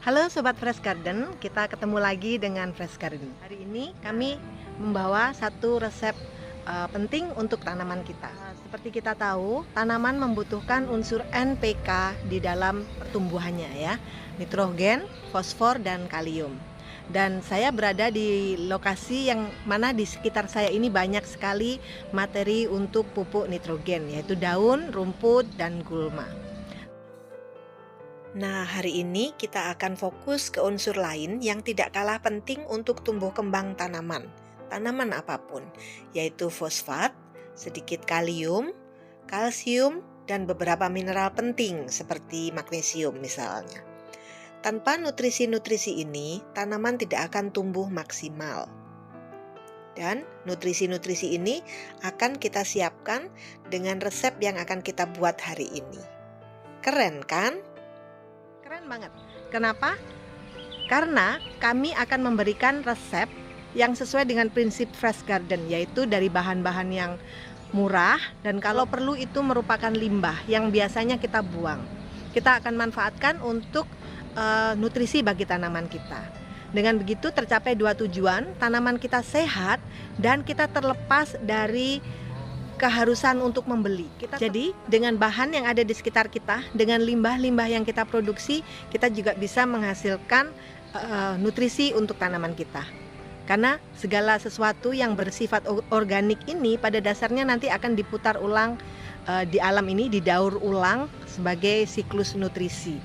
Halo Sobat Fresh Garden, kita ketemu lagi dengan Fresh Garden. Hari ini kami membawa satu resep penting untuk tanaman kita. Seperti kita tahu, tanaman membutuhkan unsur NPK di dalam pertumbuhannya ya, nitrogen, fosfor, dan kalium. Dan saya berada di lokasi yang mana di sekitar saya ini banyak sekali materi untuk pupuk nitrogen, yaitu daun, rumput, dan gulma. Nah, hari ini kita akan fokus ke unsur lain yang tidak kalah penting untuk tumbuh kembang tanaman apapun, yaitu fosfat, sedikit kalium, kalsium, dan beberapa mineral penting seperti magnesium misalnya. Tanpa nutrisi-nutrisi ini, tanaman tidak akan tumbuh maksimal. Dan nutrisi-nutrisi ini akan kita siapkan dengan resep yang akan kita buat hari ini. Keren kan? Keren banget. Kenapa? Karena kami akan memberikan resep yang sesuai dengan prinsip Fresh Garden, yaitu dari bahan-bahan yang murah dan kalau perlu itu merupakan limbah yang biasanya kita buang. Kita akan manfaatkan untuk nutrisi bagi tanaman kita. Dengan begitu tercapai dua tujuan, tanaman kita sehat dan kita terlepas dari keharusan untuk membeli. Jadi dengan bahan yang ada di sekitar kita, dengan limbah-limbah yang kita produksi, kita juga bisa menghasilkan nutrisi untuk tanaman kita. Karena segala sesuatu yang bersifat organik ini pada dasarnya nanti akan diputar ulang di alam ini, didaur ulang sebagai siklus nutrisi.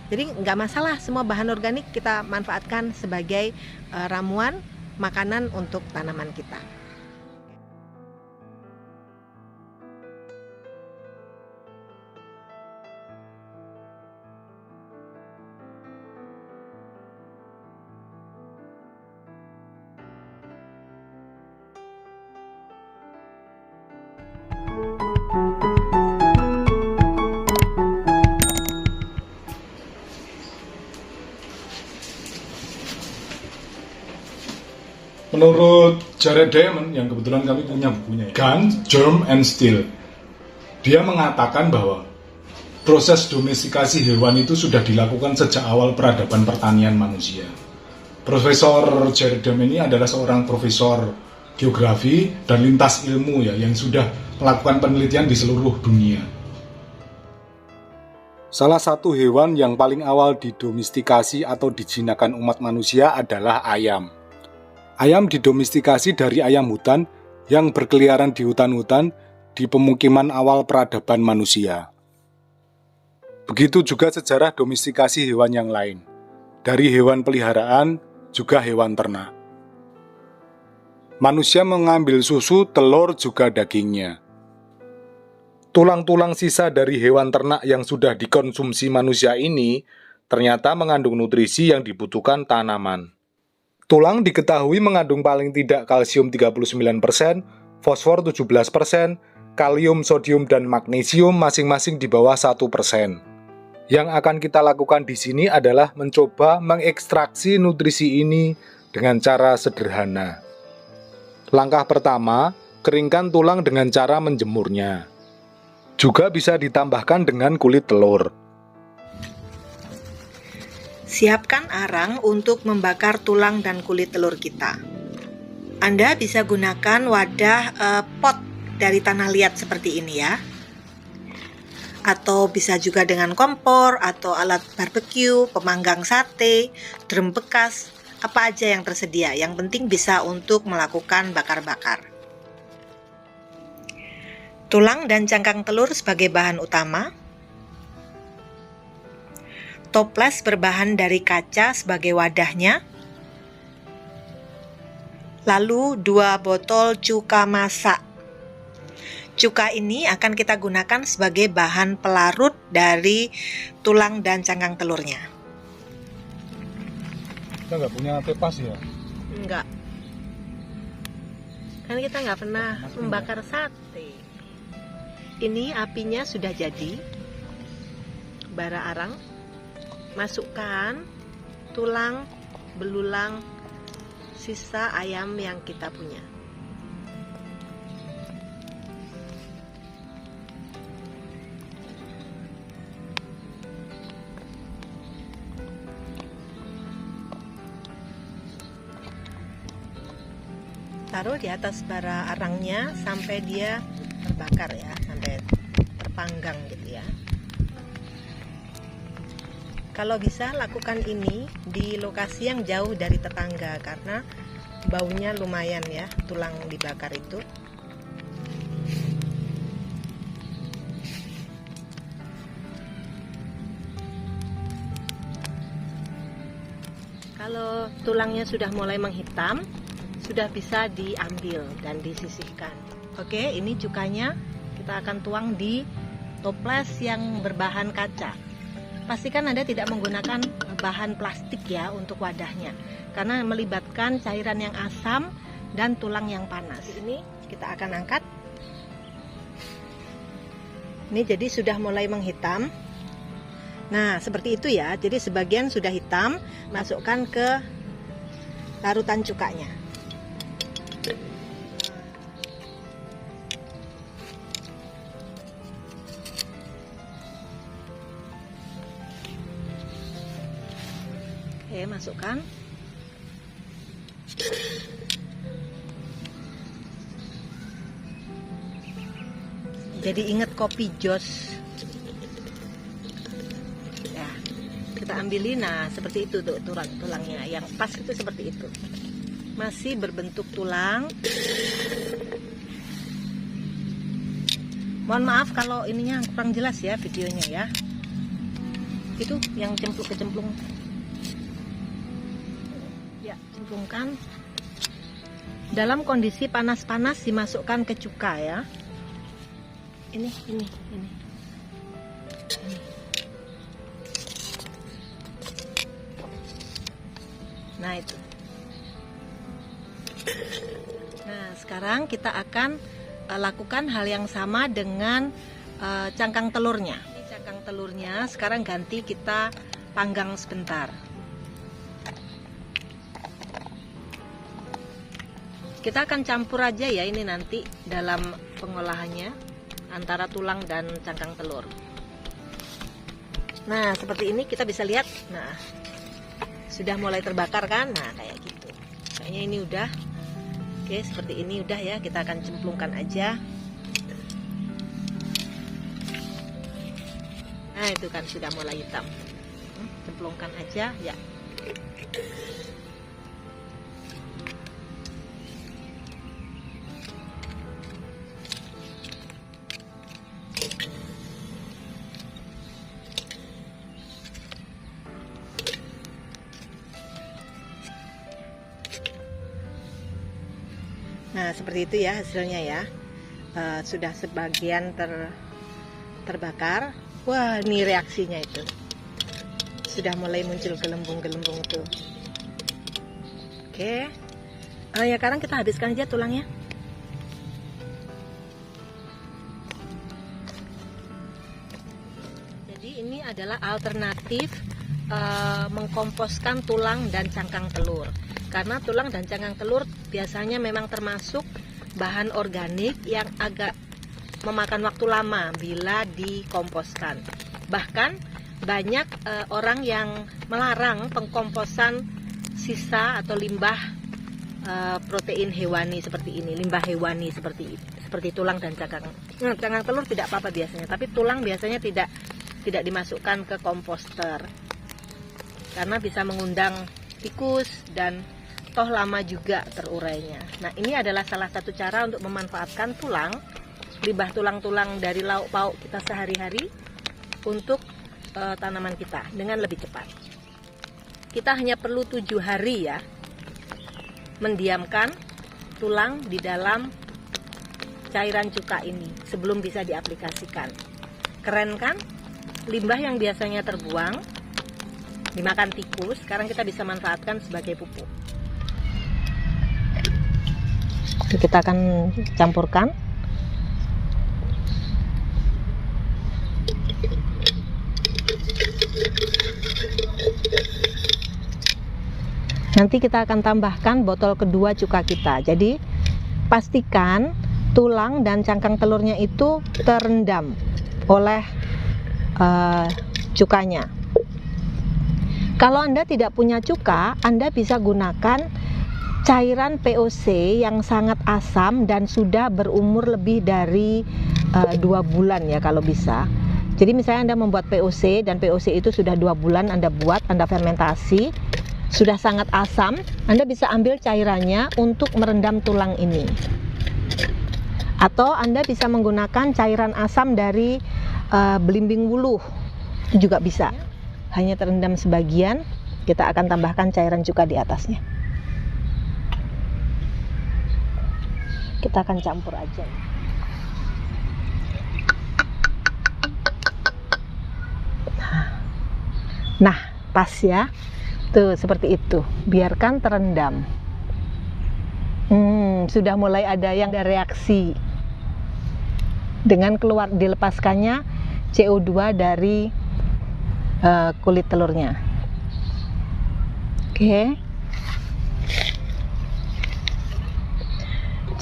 Jadi nggak masalah, semua bahan organik kita manfaatkan sebagai ramuan makanan untuk tanaman kita. Menurut Jared Diamond, yang kebetulan kami punya bukunya, Gun, Germ, and Steel, dia mengatakan bahwa proses domestikasi hewan itu sudah dilakukan sejak awal peradaban pertanian manusia. Profesor Jared Diamond ini adalah seorang profesor geografi dan lintas ilmu ya, yang sudah melakukan penelitian di seluruh dunia. Salah satu hewan yang paling awal didomestikasi atau dijinakan umat manusia adalah ayam. Ayam didomestikasi dari ayam hutan yang berkeliaran di hutan-hutan di pemukiman awal peradaban manusia. Begitu juga sejarah domestikasi hewan yang lain, dari hewan peliharaan juga hewan ternak. Manusia mengambil susu, telur, juga dagingnya. Tulang-tulang sisa dari hewan ternak yang sudah dikonsumsi manusia ini ternyata mengandung nutrisi yang dibutuhkan tanaman. Tulang diketahui mengandung paling tidak kalsium 39%, fosfor 17%, kalium, sodium, dan magnesium masing-masing di bawah 1%. Yang akan kita lakukan di sini adalah mencoba mengekstraksi nutrisi ini dengan cara sederhana. Langkah pertama, keringkan tulang dengan cara menjemurnya. Juga bisa ditambahkan dengan kulit telur. Siapkan arang untuk membakar tulang dan kulit telur kita. Anda bisa gunakan wadah pot dari tanah liat seperti ini ya. Atau bisa juga dengan kompor atau alat barbeque, pemanggang sate, drum bekas, apa aja yang tersedia. Yang penting bisa untuk melakukan bakar-bakar. Tulang dan cangkang telur sebagai bahan utama. Toples berbahan dari kaca sebagai wadahnya. Lalu 2 botol cuka masak. Cuka ini akan kita gunakan sebagai bahan pelarut dari tulang dan cangkang telurnya. Kita nggak punya tepas ya? Enggak. Kan kita nggak pernah membakar sate. Ini apinya sudah jadi. Bara arang. Masukkan tulang, belulang, sisa ayam yang kita punya. taruh di atas bara arangnya sampai dia terbakar ya, sampai terpanggang gitu ya. Kalau bisa lakukan ini di lokasi yang jauh dari tetangga karena baunya lumayan ya, tulang dibakar itu. Kalau tulangnya sudah mulai menghitam, sudah bisa diambil dan disisihkan. Oke, ini cukanya kita akan tuang di toples yang berbahan kaca. Pastikan Anda tidak menggunakan bahan plastik ya untuk wadahnya, karena melibatkan cairan yang asam dan tulang yang panas. Ini kita akan angkat. Ini jadi sudah mulai menghitam. Nah, seperti itu ya. Jadi sebagian sudah hitam, masukkan ke larutan cukanya. Oke, masukkan. Jadi ingat kopi jos. Ya, kita ambilin. Nah, seperti itu tuh tulangnya. Yang pas itu seperti itu. Masih berbentuk tulang. Mohon maaf kalau ininya kurang jelas ya videonya ya. Itu yang kecemplung. Ya, cemplungkan. Dalam kondisi panas-panas dimasukkan ke cuka ya. Ini. Nah, itu. Nah, sekarang kita akan lakukan hal yang sama dengan cangkang telurnya. Ini cangkang telurnya sekarang ganti kita panggang sebentar. Kita akan campur aja ya ini nanti dalam pengolahannya antara tulang dan cangkang telur. Nah, seperti ini kita bisa lihat. Nah, sudah mulai terbakar kan? Nah, kayak gitu. Kayaknya ini udah. Oke, seperti ini udah ya. Kita akan cemplungkan aja. Nah, itu kan sudah mulai hitam. Cemplungkan aja ya. Nah, seperti itu ya hasilnya ya. Sudah sebagian terbakar. Wah, ini reaksinya itu. Sudah mulai muncul gelembung-gelembung tuh. Oke. Ya, sekarang kita habiskan aja tulangnya. Jadi ini adalah alternatif mengkomposkan tulang dan cangkang telur. Karena tulang dan cangkang telur biasanya memang termasuk bahan organik yang agak memakan waktu lama bila dikomposkan. Bahkan banyak orang yang melarang pengkomposan sisa atau limbah protein hewani seperti ini, limbah hewani seperti tulang dan cangkang. Nah, cangkang telur tidak apa-apa biasanya, tapi tulang biasanya tidak dimasukkan ke komposter karena bisa mengundang tikus dan toh lama juga terurainya. Nah, ini adalah salah satu cara untuk memanfaatkan tulang, limbah tulang-tulang dari lauk pauk kita sehari-hari untuk tanaman kita dengan lebih cepat. Kita hanya perlu 7 hari ya mendiamkan tulang di dalam cairan cuka ini sebelum bisa diaplikasikan. Keren kan? Limbah yang biasanya terbuang dimakan tikus, sekarang kita bisa manfaatkan sebagai pupuk. Kita akan campurkan. Nanti kita akan tambahkan botol kedua cuka kita. Jadi pastikan tulang dan cangkang telurnya itu terendam oleh cukanya. Kalau Anda tidak punya cuka, Anda bisa gunakan cairan POC yang sangat asam dan sudah berumur lebih dari 2 bulan ya kalau bisa. Jadi misalnya Anda membuat POC dan POC itu sudah 2 bulan Anda buat, Anda fermentasi, sudah sangat asam, Anda bisa ambil cairannya untuk merendam tulang ini. Atau Anda bisa menggunakan cairan asam dari belimbing wuluh, juga bisa. Hanya terendam sebagian, kita akan tambahkan cairan cuka di atasnya. Kita akan campur aja. Nah, pas ya. Tuh, seperti itu. Biarkan terendam. Sudah mulai ada yang ada reaksi. Dengan keluar dilepaskannya CO2 dari kulit telurnya. Oke.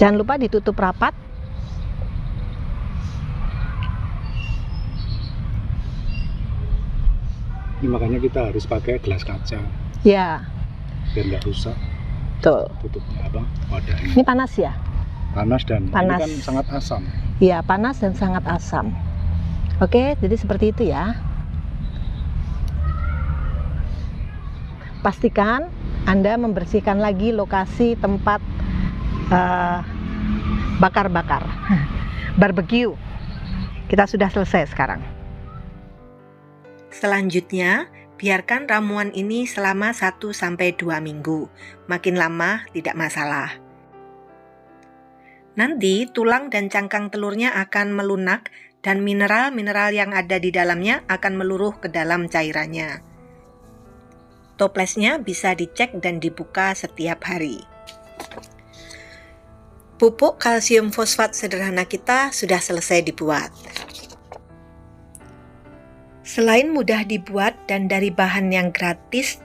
Jangan lupa ditutup rapat. Ini makanya kita harus pakai gelas kaca. Ya. Biar nggak rusak. Tuh. Tutupnya apa? Wadahnya. Ini panas ya? Panas dan panas. Ini kan sangat asam. Iya, panas dan sangat asam. Oke, jadi seperti itu ya. Pastikan Anda membersihkan lagi lokasi tempat bakar-bakar, barbecue. Kita sudah selesai sekarang. Selanjutnya, biarkan ramuan ini selama 1-2 minggu. Makin lama tidak masalah. Nanti tulang dan cangkang telurnya akan melunak dan mineral-mineral yang ada di dalamnya akan meluruh ke dalam cairannya. Toplesnya bisa dicek dan dibuka setiap hari. Pupuk kalsium fosfat sederhana kita sudah selesai dibuat. Selain mudah dibuat dan dari bahan yang gratis,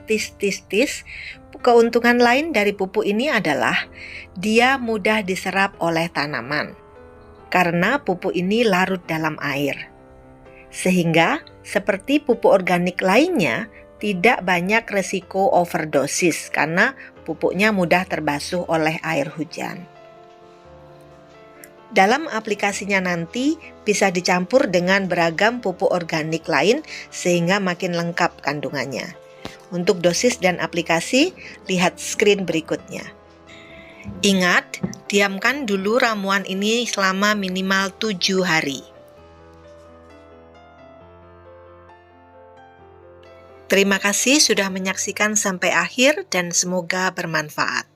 keuntungan lain dari pupuk ini adalah dia mudah diserap oleh tanaman. Karena pupuk ini larut dalam air. Sehingga seperti pupuk organik lainnya, tidak banyak resiko overdosis karena pupuknya mudah terbasuh oleh air hujan. Dalam aplikasinya nanti bisa dicampur dengan beragam pupuk organik lain sehingga makin lengkap kandungannya. Untuk dosis dan aplikasi, lihat screen berikutnya. Ingat, diamkan dulu ramuan ini selama minimal 7 hari. Terima kasih sudah menyaksikan sampai akhir dan semoga bermanfaat.